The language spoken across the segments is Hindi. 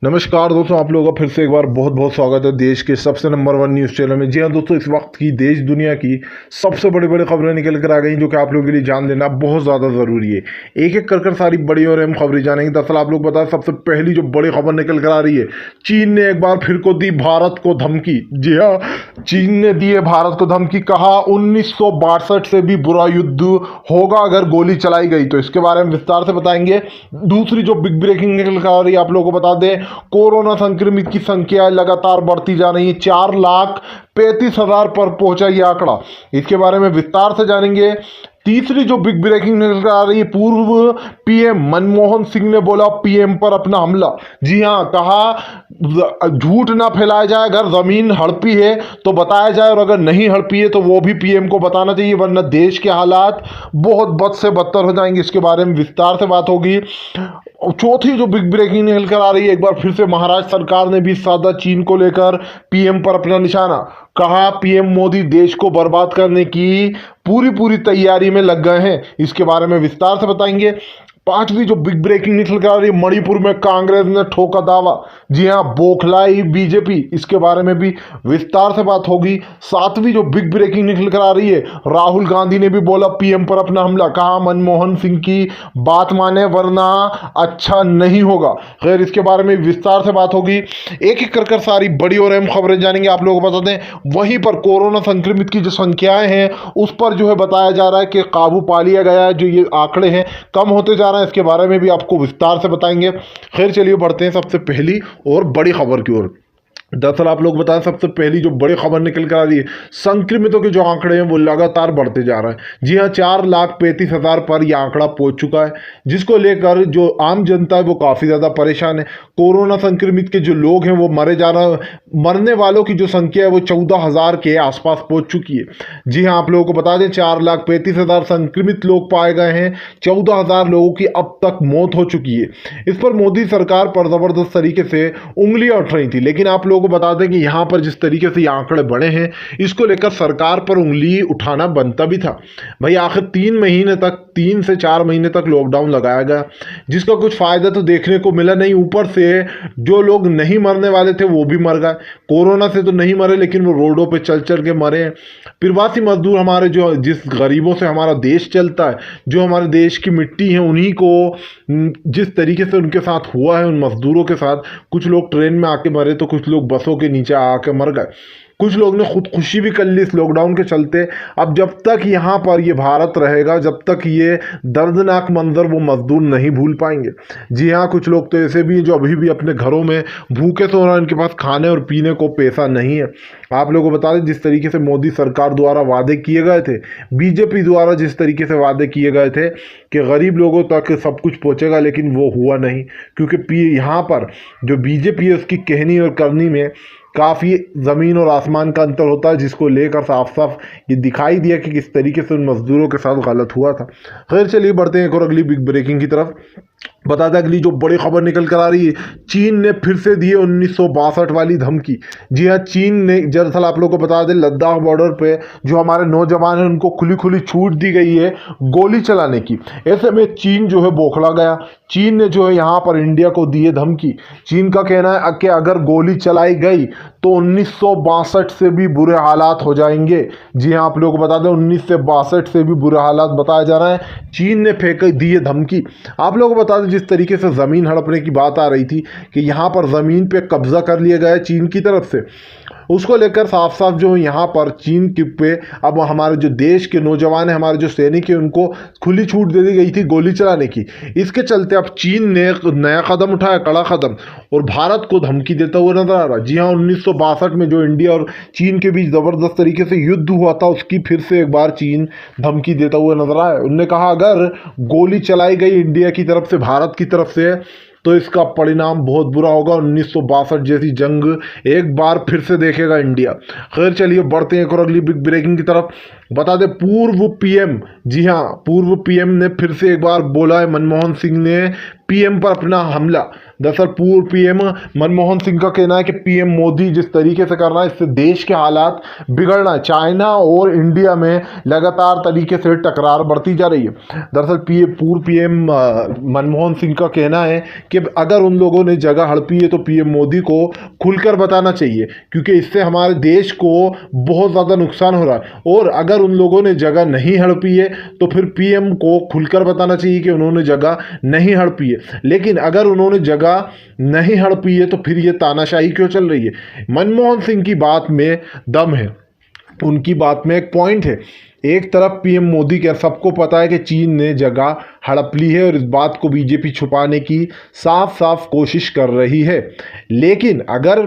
नमस्कार दोस्तों, आप लोगों का फिर से एक बार बहुत बहुत स्वागत है देश के सबसे नंबर 1 न्यूज़ चैनल में। जी हाँ दोस्तों, इस वक्त की देश दुनिया की सबसे बड़ी बड़ी खबरें निकल कर आ गई जो कि आप लोगों के लिए जान लेना बहुत ज़्यादा ज़रूरी है। एक एक कर सारी बड़ी और अहम खबरें जानेंगे। दरअसल आप लोग बता, सबसे पहली जो बड़ी खबर निकल कर आ रही है, चीन ने एक बार फिर को दी भारत को धमकी। जी हाँ, चीन ने दी है भारत को धमकी। कहा 1962 से भी बुरा युद्ध होगा अगर गोली चलाई गई। तो इसके बारे में विस्तार से बताएंगे। दूसरी जो बिग ब्रेकिंग निकल कर आ रही है, आप लोगों को बता दें, कोरोना संक्रमित की संख्या लगातार बढ़ती जा रही है। 4,35,000 पर पहुंचा यह आंकड़ा। इसके बारे में विस्तार से जानेंगे। तीसरी जो बिग ब्रेकिंग निकल आ रही है, पूर्व पीएम मनमोहन सिंह ने बोला पीएम पर अपना हमला। जी हां, कहा झूठ ना फैलाया जाए, अगर जमीन हड़पी है तो बताया जाए और अगर नहीं हड़पी है तो वो भी पीएम को बताना चाहिए, वरना देश के हालात बहुत बद से बदतर हो जाएंगे। इसके बारे में विस्तार से बात होगी। चौथी जो बिग ब्रेकिंग निकल कर आ रही है, एक बार फिर से महाराष्ट्र सरकार ने भी साधा चीन को लेकर पीएम पर अपना निशाना। कहा पीएम मोदी देश को बर्बाद करने की पूरी तैयारी में लग गए हैं। इसके बारे में विस्तार से बताएंगे। पांचवी जो बिग ब्रेकिंग निकल कर आ रही है, मणिपुर में कांग्रेस ने ठोका दावा। जी हां, बौखलाई बीजेपी। इसके बारे में भी विस्तार से बात होगी। सातवीं जो बिग ब्रेकिंग निकल कर आ रही है, राहुल गांधी ने भी बोला पीएम पर अपना हमला। कहा मनमोहन सिंह की बात माने वरना अच्छा नहीं होगा। खैर, इसके बारे में विस्तार से बात होगी। एक एक कर सारी बड़ी और अहम खबरें जानेंगे। आप लोगों को बता दें, वहीं पर कोरोना संक्रमित की जो संख्याएं हैं उस पर जो है बताया जा रहा है कि काबू पा लिया गया है। जो ये आंकड़े हैं कम होते जा रहे हैं, इसके बारे में भी आपको विस्तार से बताएंगे। खैर चलिए बढ़ते हैं सबसे पहली और बड़ी खबर की ओर। दरअसल आप लोग बताएं, सबसे पहली जो बड़ी खबर निकल कर आ रही है, संक्रमितों के जो आंकड़े हैं वो लगातार बढ़ते जा रहे हैं। जी हाँ, 4,35,000 पर यह आंकड़ा पहुंच चुका है, जिसको लेकर जो आम जनता है वो काफ़ी ज़्यादा परेशान है। कोरोना संक्रमित के जो लोग हैं वो मरे जा रहे हैं। मरने वालों की जो संख्या है वो 14,000 के आसपास पहुंच चुकी है। जी हाँ, आप लोगों को बता दें, 4,35,000 संक्रमित लोग पाए गए हैं, 14,000 लोगों की अब तक मौत हो चुकी है। इस पर मोदी सरकार पर ज़बरदस्त तरीके से उंगलियां उठ रही थी, लेकिन आप लोगों को बता दें कि यहाँ पर जिस तरीके से ये आंकड़े बढ़े हैं, इसको लेकर सरकार पर उंगली उठाना बनता भी था। भाई आखिर 3 से 4 महीने तक लॉकडाउन लगाया गया, जिसका कुछ फायदा तो देखने को मिला नहीं। ऊपर से जो लोग नहीं मरने वाले थे वो भी मर गए। कोरोना से तो नहीं मरे, लेकिन वो रोडों पे चल चल के मरे हैं। प्रवासी मजदूर हमारे, जो जिस गरीबों से हमारा देश चलता है, जो हमारे देश की मिट्टी है, उन्हीं को जिस तरीके से उनके साथ हुआ है, उन मजदूरों के साथ, कुछ लोग ट्रेन में आके मरे तो कुछ लोग बसों के नीचे आके मर गए। कुछ लोग ने खुदकुशी भी कर ली इस लॉकडाउन के चलते। अब जब तक यहाँ पर ये भारत रहेगा, जब तक ये दर्दनाक मंजर वो मजदूर नहीं भूल पाएंगे। जी हाँ, कुछ लोग तो ऐसे भी हैं जो अभी भी अपने घरों में भूखे सो रहे हैं, उनके पास खाने और पीने को पैसा नहीं है। आप लोगों को बता दें, जिस तरीके से मोदी सरकार द्वारा वादे किए गए थे, बीजेपी द्वारा जिस तरीके से वादे किए गए थे कि गरीब लोगों तक सब कुछ पहुँचेगा, लेकिन वो हुआ नहीं। क्योंकि यहाँ पर जो बीजेपी है उसकी कहनी और करनी में काफ़ी ज़मीन और आसमान का अंतर होता है, जिसको लेकर साफ साफ ये दिखाई दिया कि किस तरीके से उन मज़दूरों के साथ गलत हुआ था। खैर चलिए बढ़ते हैं एक और अगली बिग ब्रेकिंग की तरफ। बता दें, अगली जो बड़ी खबर निकल कर आ रही है, चीन ने फिर से दी है 1962 वाली धमकी। जी हाँ, चीन ने, दरअसल आप लोगों को बता दें, लद्दाख बॉर्डर पे जो हमारे नौजवान हैं उनको खुली खुली छूट दी गई है गोली चलाने की। ऐसे में चीन जो है बौखला गया। चीन ने जो है यहाँ पर इंडिया को दी है धमकी। चीन का कहना है कि अगर गोली चलाई गई तो 1962 से भी बुरे हालात हो जाएंगे। जी हाँ, आप लोगों को बता दें, 1962 से भी बुरे हालात बताया जा रहा है। चीन ने फेंक दी है धमकी। आप लोगों को बता दें, जिस तरीके से ज़मीन हड़पने की बात आ रही थी कि यहाँ पर ज़मीन पे कब्जा कर लिया गया है चीन की तरफ से, उसको लेकर साफ साफ जो यहाँ पर चीन के पे अब हमारे जो देश के नौजवान हैं, हमारे जो सैनिक हैं, उनको खुली छूट दे दी गई थी गोली चलाने की। इसके चलते अब चीन ने एक नया कदम उठाया, कड़ा कदम, और भारत को धमकी देता हुआ नजर आ रहा है। जी हाँ, 1962 में जो इंडिया और चीन के बीच ज़बरदस्त तरीके से युद्ध हुआ था, उसकी फिर से एक बार चीन धमकी देता हुआ नजर आया। उन्होंने कहा अगर गोली चलाई गई इंडिया की तरफ से, भारत की तरफ से, तो इसका परिणाम बहुत बुरा होगा। 1962 जैसी जंग एक बार फिर से देखेगा इंडिया। खैर चलिए बढ़ते हैं एक और अगली बिग ब्रेकिंग की तरफ। बता दें पूर्व पीएम, जी हाँ, पूर्व पीएम ने फिर से एक बार बोला है, मनमोहन सिंह ने पीएम पर अपना हमला। दरअसल पूर्व पीएम मनमोहन सिंह का कहना है कि पीएम मोदी जिस तरीके से कर रहा है इससे देश के हालात बिगड़ना है। चाइना और इंडिया में लगातार तरीके से टकरार बढ़ती जा रही है। दरअसल पूर्व पीएम मनमोहन सिंह का कहना है कि अगर उन लोगों ने जगह हड़पी है तो पीएम मोदी को खुलकर बताना चाहिए, क्योंकि इससे हमारे देश को बहुत ज़्यादा नुकसान हो रहा है। और अगर उन लोगों ने जगह नहीं हड़पी है तो फिर पीएम को खुलकर बताना चाहिए कि उन्होंने जगह नहीं हड़पी है। लेकिन अगर उन्होंने जगह नहीं हड़पी है तो फिर ये तानाशाही क्यों चल रही है? मनमोहन सिंह की बात में दम है, उनकी बात में एक पॉइंट है। एक तरफ पीएम मोदी के सबको पता है कि चीन ने जगह हड़प ली है और इस बात को बीजेपी छुपाने की साफ साफ कोशिश कर रही है। लेकिन अगर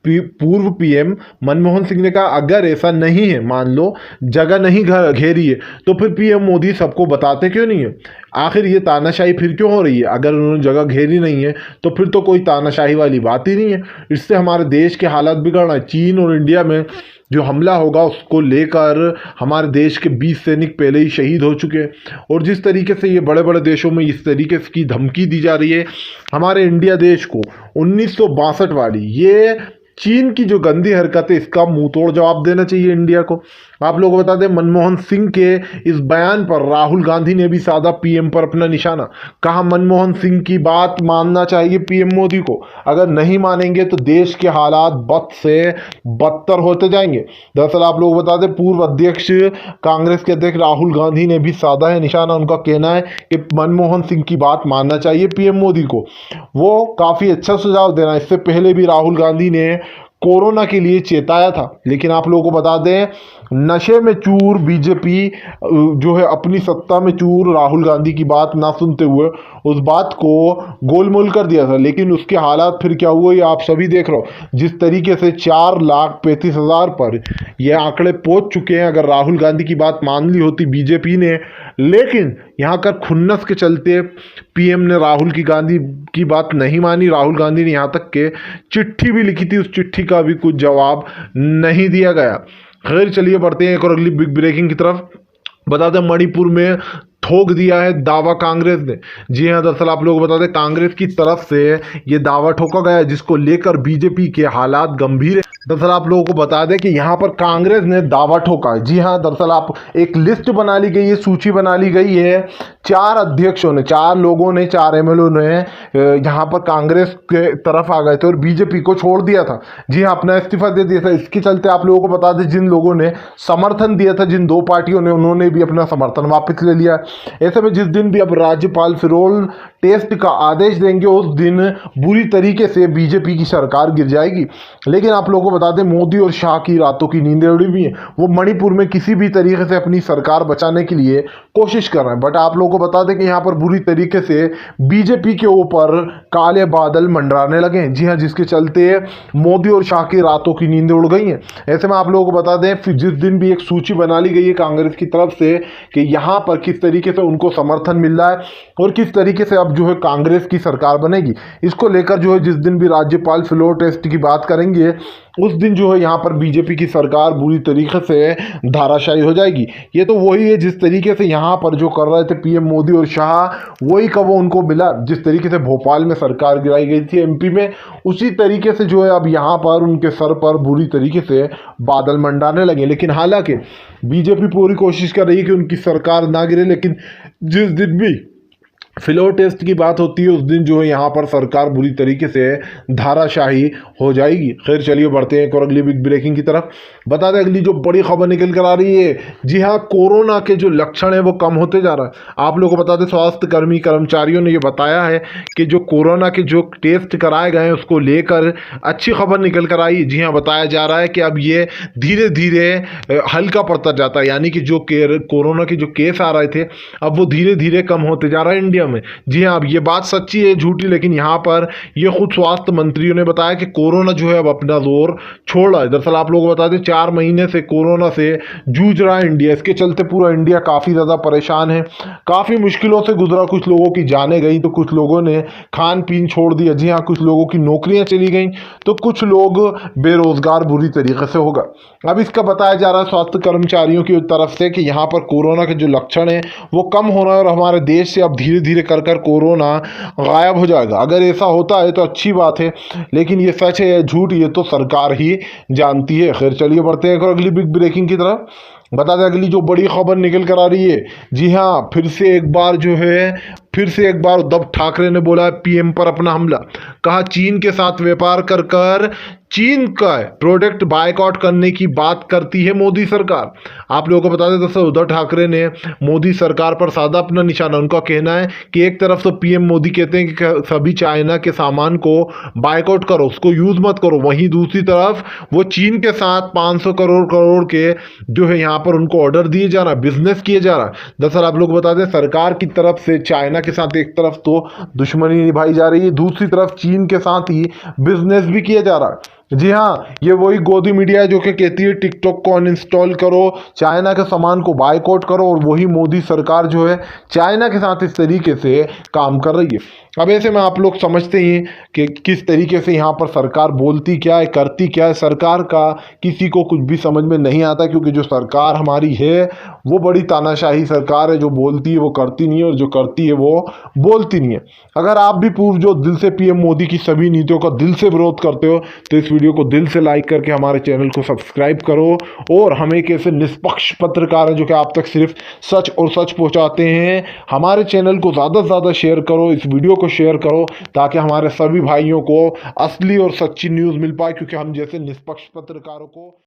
पूर्व पीएम मनमोहन सिंह ने कहा अगर ऐसा नहीं है, मान लो जगह नहीं घेरी है, तो फिर पीएम मोदी सबको बताते क्यों नहीं है? आखिर ये तानाशाही फिर क्यों हो रही है? अगर उन्होंने जगह घेरी नहीं है तो फिर तो कोई तानाशाही वाली बात ही नहीं है। इससे हमारे देश के हालात बिगड़ रहे हैं। चीन और इंडिया में जो हमला होगा उसको लेकर हमारे देश के 20 सैनिक पहले ही शहीद हो चुके हैं। और जिस तरीके से ये बड़े बड़े देशों में इस तरीके की धमकी दी जा रही है हमारे इंडिया देश को 1962 वाली, ये चीन की जो गंदी हरकत है इसका मुंह तोड़ जवाब देना चाहिए इंडिया को। आप लोगों को बता दें मनमोहन सिंह के इस बयान पर राहुल गांधी ने भी साधा पीएम पर अपना निशाना। कहा मनमोहन सिंह की बात मानना चाहिए पीएम मोदी को, अगर नहीं मानेंगे तो देश के हालात बद से बदतर होते जाएंगे। दरअसल आप लोग बता दें पूर्व अध्यक्ष कांग्रेस के अध्यक्ष राहुल गांधी ने भी साधा है निशाना। उनका कहना है कि मनमोहन सिंह की बात मानना चाहिए पीएम मोदी को। वो काफ़ी अच्छा सुझाव देना। इससे पहले भी राहुल गांधी ने कोरोना के लिए चेताया था। लेकिन आप लोगों को बता दें नशे में चूर बीजेपी जो है अपनी सत्ता में चूर राहुल गांधी की बात ना सुनते हुए उस बात को गोलमोल कर दिया था। लेकिन उसके हालात फिर क्या हुए ये आप सभी देख रहे हो। जिस तरीके से 4,35,000 पर ये आंकड़े पहुंच चुके हैं। अगर राहुल गांधी की बात मान ली होती बीजेपी ने, लेकिन यहाँ कर खुन्नस के चलते पीएम ने राहुल गांधी की बात नहीं मानी। राहुल गांधी ने यहाँ तक के चिट्ठी भी लिखी थी, उस चिट्ठी का भी कुछ जवाब नहीं दिया गया। खैर चलिए बढ़ते हैं एक और अगली बिग ब्रेकिंग की तरफ। बता दें मणिपुर में ठोक दिया है दावा कांग्रेस ने। जी हाँ, दरअसल आप लोग बता दें कांग्रेस की तरफ से ये दावा ठोका गया है जिसको लेकर बीजेपी के हालात गंभीर है। दरअसल आप लोगों को बता दें कि यहाँ पर कांग्रेस ने दावा ठोका है। जी हाँ, दरअसल आप एक लिस्ट बना ली गई है, सूची बना ली गई है। 4 अध्यक्षों ने, 4 लोगों ने, 4 एमएलओ ने यहाँ पर कांग्रेस के तरफ आ गए थे और बीजेपी को छोड़ दिया था। जी हाँ, अपना इस्तीफा दे दिया था। इसके चलते आप लोगों को बता दें जिन लोगों ने समर्थन दिया था, जिन 2 पार्टियों ने, उन्होंने भी अपना समर्थन वापस ले लिया। ऐसे में जिस दिन भी अब राज्यपाल फिरोल टेस्ट का आदेश देंगे उस दिन बुरी तरीके से बीजेपी की सरकार गिर जाएगी। लेकिन आप लोगों को बता दें मोदी और शाह की रातों की नींदें उड़ी हुई हैं। वो मणिपुर में किसी भी तरीके से अपनी सरकार बचाने के लिए कोशिश कर रहे हैं। बट आप लोगों को बता दें कि यहाँ पर बुरी तरीके से बीजेपी के ऊपर काले बादल मंडराने लगे हैं। जी हाँ, जिसके चलते मोदी और शाह की रातों की नींदें उड़ गई हैं। ऐसे में आप लोगों को बता दें फिर जिस दिन भी एक सूची बना ली गई है कांग्रेस की तरफ से कि यहाँ पर किस तरीके से उनको समर्थन मिल रहा है और किस तरीके से अब जो है कांग्रेस की सरकार बनेगी, इसको लेकर जो है जिस दिन भी राज्यपाल फ्लोर टेस्ट की बात करेंगे उस दिन जो है यहाँ पर बीजेपी की सरकार बुरी तरीके से धाराशायी हो जाएगी। ये तो वही है जिस तरीके से यहाँ पर जो कर रहे थे पीएम मोदी और शाह, वही कब उनको मिला जिस तरीके से भोपाल में सरकार गिराई गई थी एमपी में, उसी तरीके से जो है अब यहाँ पर उनके सर पर बुरी तरीके से बादल मंडाने लगे। लेकिन हालांकि बीजेपी पूरी कोशिश कर रही है कि उनकी सरकार ना गिरे, लेकिन जिस दिन भी फ्लोर टेस्ट की बात होती है उस दिन जो है यहाँ पर सरकार बुरी तरीके से धाराशाही हो जाएगी। खैर चलिए बढ़ते हैं एक और अगली बिग ब्रेकिंग की तरफ। बता दें अगली जो बड़ी खबर निकल कर आ रही है, जी हाँ, कोरोना के जो लक्षण है वो कम होते जा रहा है। आप लोगों को बता दें स्वास्थ्य कर्मी कर्मचारियों ने ये बताया है कि जो कोरोना के जो टेस्ट कराए गए हैं उसको लेकर अच्छी खबर निकल कर आई। जी हाँ, बताया जा रहा है कि अब ये धीरे धीरे हल्का पड़ता जाता है, यानी कि जो कोरोना के जो केस आ रहे थे अब वो धीरे धीरे कम होते जा रहा है इंडिया हमें। जी हाँ, अब ये बात सच्ची है झूठी, लेकिन यहाँ पर ये खुद स्वास्थ्य मंत्रियों ने बताया कि कोरोना जो है अब अपना जोर छोड़ रहा है। दरअसल आप लोगों को बता दें 4 महीने से कोरोना से जूझ रहा है इंडिया। इसके चलते पूरा इंडिया काफ़ी ज़्यादा परेशान है, काफ़ी मुश्किलों से गुजरा। कुछ लोगों की जानें गई तो कुछ लोगों ने खान पीन छोड़ दिया। जी हाँ, कुछ लोगों की नौकरियां चली गई तो कुछ लोग बेरोजगार बुरी तरीके से होगा। अब इसका बताया जा रहा है स्वास्थ्य कर्मचारियों की तरफ से कि यहाँ पर कोरोना के जो लक्षण हैं वो कम हो रहा है और हमारे देश से अब धीरे धीरे कर कर कोरोना गायब हो जाएगा। अगर ऐसा होता है तो अच्छी बात है, लेकिन ये सच है या झूठ ये तो सरकार ही जानती है। खैर चलिए बढ़ते हैं अगली बिग ब्रेकिंग की तरफ। बता दें अगली जो बड़ी खबर निकल कर आ रही है, जी हाँ, फिर से एक बार उद्धव ठाकरे ने बोला पीएम पर अपना हमला। कहा चीन के साथ व्यापार कर कर चीन का प्रोडक्ट बायकॉट करने की बात करती है मोदी सरकार। आप लोगों को बता दें दोस्तों, उद्धव ठाकरे ने मोदी सरकार पर साधा अपना निशाना। उनका कहना है कि एक तरफ तो पीएम मोदी कहते हैं कि सभी चाइना के सामान को बायकॉट करो, उसको यूज मत करो, वहीं दूसरी तरफ वो चीन के साथ 500 करोड़ के जो है यहाँ पर उनको ऑर्डर दिए जा रहा है, बिजनेस किए जा रहा है। दरअसल आप लोग बता दें सरकार की तरफ से चाइना के साथ एक तरफ तो दुश्मनी निभाई जा रही है, दूसरी तरफ चीन के साथ ही बिजनेस भी किया जा रहा है। जी हाँ, ये वही गोदी मीडिया है जो कि कहती है टिकटॉक को अनइंस्टॉल करो, चाइना के सामान को बायकॉट करो, और वही मोदी सरकार जो है चाइना के साथ इस तरीके से काम कर रही है। अब ऐसे में आप लोग समझते ही कि किस तरीके से यहाँ पर सरकार बोलती क्या है, करती क्या है। सरकार का किसी को कुछ भी समझ में नहीं आता, क्योंकि जो सरकार हमारी है वो बड़ी तानाशाही सरकार है, जो बोलती है वो करती नहीं है और जो करती है वो बोलती नहीं है। अगर आप भी पूर्व जो दिल से पीएम मोदी की सभी नीतियों का दिल से विरोध करते हो तो इस वीडियो को दिल से लाइक करके हमारे चैनल को सब्सक्राइब करो, और हम एक ऐसे निष्पक्ष पत्रकार हैं जो कि आप तक सिर्फ सच और सच पहुंचाते हैं। हमारे चैनल को ज़्यादा से ज़्यादा शेयर करो, इस वीडियो को शेयर करो, ताकि हमारे सभी भाइयों को असली और सच्ची न्यूज़ मिल पाए, क्योंकि हम जैसे निष्पक्ष पत्रकारों को